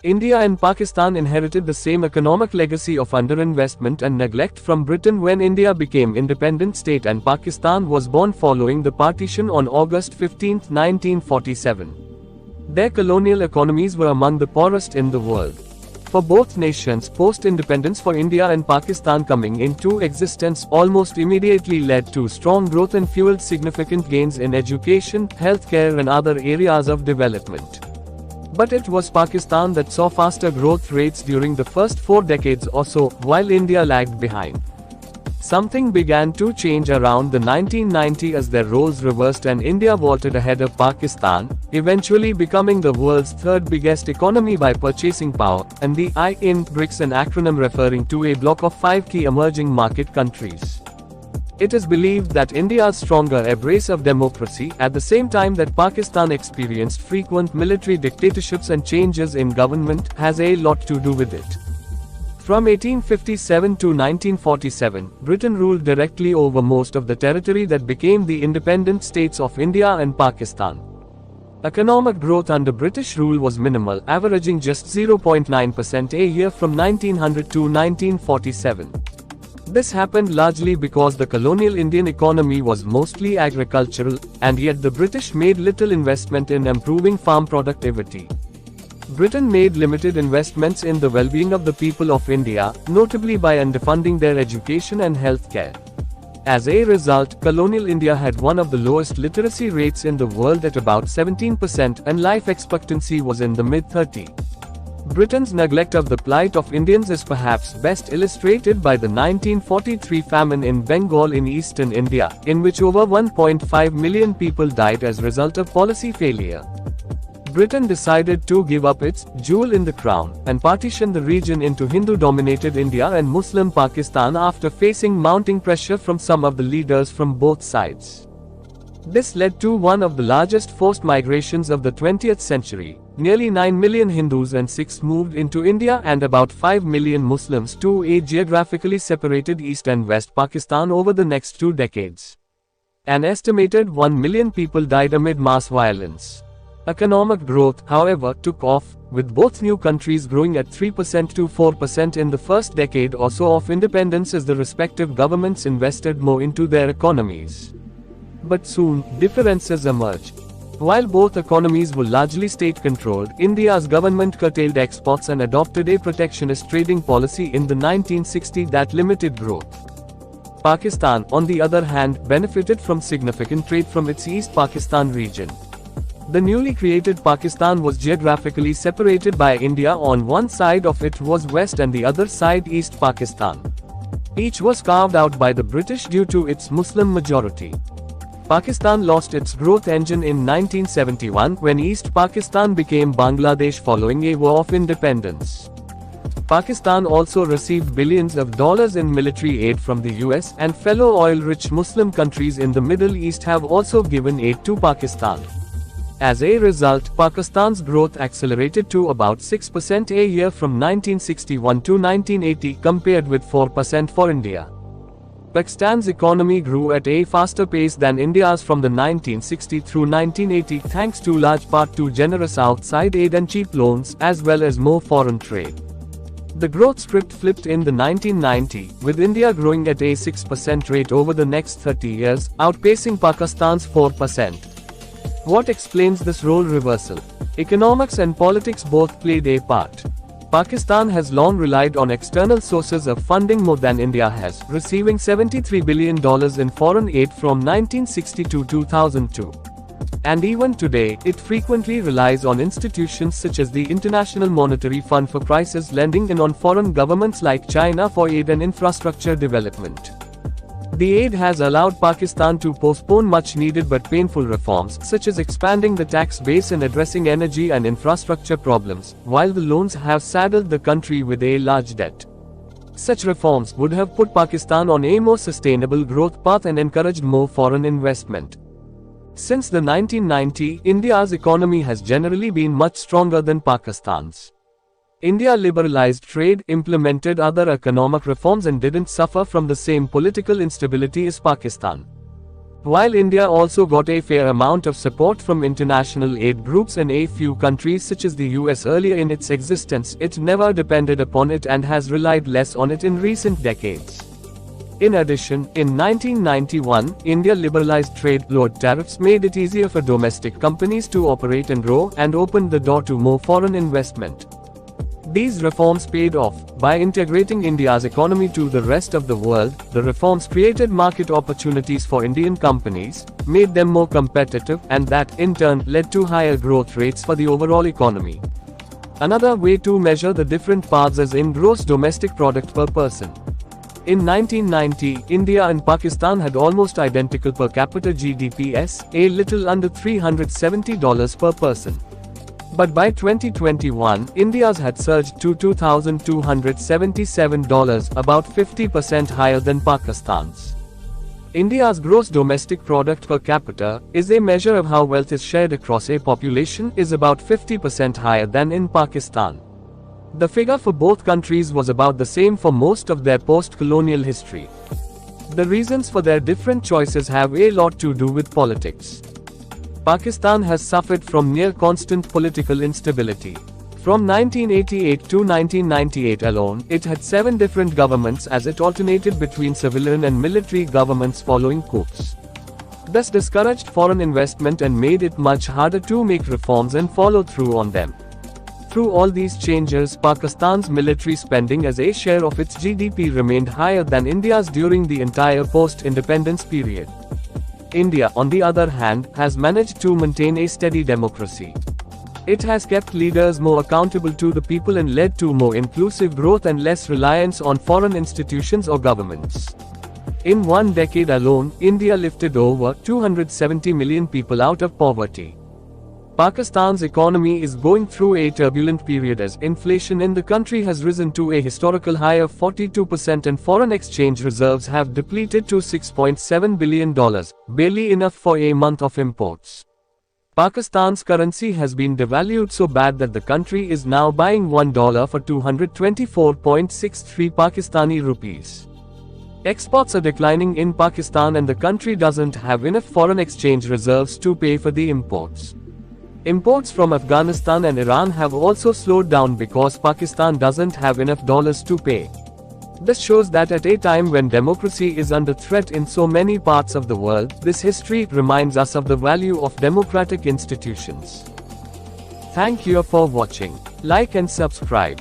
India and Pakistan inherited the same economic legacy of underinvestment and neglect from Britain when India became independent state and Pakistan was born following the partition on August 15, 1947. Their colonial economies were among the poorest in the world. For both nations, post-independence for India and Pakistan coming into existence almost immediately led to strong growth and fueled significant gains in education, healthcare and other areas of development. But it was Pakistan that saw faster growth rates during the first 4 decades or so, while India lagged behind. Something began to change around the 1990s as their roles reversed and India vaulted ahead of Pakistan, eventually becoming the world's third biggest economy by purchasing power, and the I in BRICS, an acronym referring to a bloc of 5 key emerging market countries. It is believed that India's stronger embrace of democracy, at the same time that Pakistan experienced frequent military dictatorships and changes in government, has a lot to do with it. From 1857 to 1947, Britain ruled directly over most of the territory that became the independent states of India and Pakistan. Economic growth under British rule was minimal, averaging just 0.9% a year from 1900 to 1947. This happened largely because the colonial Indian economy was mostly agricultural, and yet the British made little investment in improving farm productivity. Britain made limited investments in the well-being of the people of India, notably by underfunding their education and healthcare. As a result, colonial India had one of the lowest literacy rates in the world at about 17%, and life expectancy was in the mid-30s. Britain's neglect of the plight of Indians is perhaps best illustrated by the 1943 famine in Bengal in eastern India, in which over 1.5 million people died as a result of policy failure. Britain decided to give up its jewel in the crown and partition the region into Hindu-dominated India and Muslim Pakistan after facing mounting pressure from some of the leaders from both sides. This led to one of the largest forced migrations of the 20th century. Nearly 9 million Hindus and Sikhs moved into India and about 5 million Muslims to a geographically separated East and West Pakistan over the next 2 decades. An estimated 1 million people died amid mass violence. Economic growth, however, took off, with both new countries growing at 3% to 4% in the first decade or so of independence as the respective governments invested more into their economies. But soon, differences emerged. While both economies were largely state-controlled, India's government curtailed exports and adopted a protectionist trading policy in the 1960s that limited growth. Pakistan, on the other hand, benefited from significant trade from its East Pakistan region. The newly created Pakistan was geographically separated by India. On one side of it was West and the other side East Pakistan. Each was carved out by the British due to its Muslim majority. Pakistan lost its growth engine in 1971 when East Pakistan became Bangladesh following a war of independence. Pakistan also received billions of dollars in military aid from the US, and fellow oil-rich Muslim countries in the Middle East have also given aid to Pakistan. As a result, Pakistan's growth accelerated to about 6% a year from 1961 to 1980 compared with 4% for India. Pakistan's economy grew at a faster pace than India's from the 1960s through 1980 thanks to large part to generous outside aid and cheap loans, as well as more foreign trade. The growth script flipped in the 1990s, with India growing at a 6% rate over the next 30 years, outpacing Pakistan's 4%. What explains this role reversal? Economics and politics both played a part. Pakistan has long relied on external sources of funding more than India has, receiving $73 billion in foreign aid from 1960 to 2002. And even today, it frequently relies on institutions such as the International Monetary Fund for crisis lending and on foreign governments like China for aid and infrastructure development. The aid has allowed Pakistan to postpone much-needed but painful reforms, such as expanding the tax base and addressing energy and infrastructure problems, while the loans have saddled the country with a large debt. Such reforms would have put Pakistan on a more sustainable growth path and encouraged more foreign investment. Since the 1990s, India's economy has generally been much stronger than Pakistan's. India liberalized trade, implemented other economic reforms and didn't suffer from the same political instability as Pakistan. While India also got a fair amount of support from international aid groups and a few countries such as the US earlier in its existence, it never depended upon it and has relied less on it in recent decades. In addition, in 1991, India liberalized trade. Lowered tariffs made it easier for domestic companies to operate and grow, and opened the door to more foreign investment. These reforms paid off. By integrating India's economy to the rest of the world, the reforms created market opportunities for Indian companies, made them more competitive, and that, in turn, led to higher growth rates for the overall economy. Another way to measure the different paths is in gross domestic product per person. In 1990, India and Pakistan had almost identical per capita GDPs, a little under $370 per person. But by 2021, India's had surged to $2,277, about 50% higher than Pakistan's. India's gross domestic product per capita, is a measure of how wealth is shared across a population, is about 50% higher than in Pakistan. The figure for both countries was about the same for most of their post-colonial history. The reasons for their different choices have a lot to do with politics. Pakistan has suffered from near constant political instability. From 1988 to 1998 alone, it had 7 different governments as it alternated between civilian and military governments following coups. This discouraged foreign investment and made it much harder to make reforms and follow through on them. Through all these changes, Pakistan's military spending as a share of its GDP remained higher than India's during the entire post-independence period. India, on the other hand, has managed to maintain a steady democracy. It has kept leaders more accountable to the people and led to more inclusive growth and less reliance on foreign institutions or governments. In one decade alone, India lifted over 270 million people out of poverty. Pakistan's economy is going through a turbulent period as inflation in the country has risen to a historical high of 42% and foreign exchange reserves have depleted to $6.7 billion, barely enough for a month of imports. Pakistan's currency has been devalued so bad that the country is now buying $1 for 224.63 Pakistani rupees. Exports are declining in Pakistan and the country doesn't have enough foreign exchange reserves to pay for the imports. Imports from Afghanistan and Iran have also slowed down because Pakistan doesn't have enough dollars to pay. This shows that at a time when democracy is under threat in so many parts of the world, this history reminds us of the value of democratic institutions. Thank you for watching. Like and subscribe.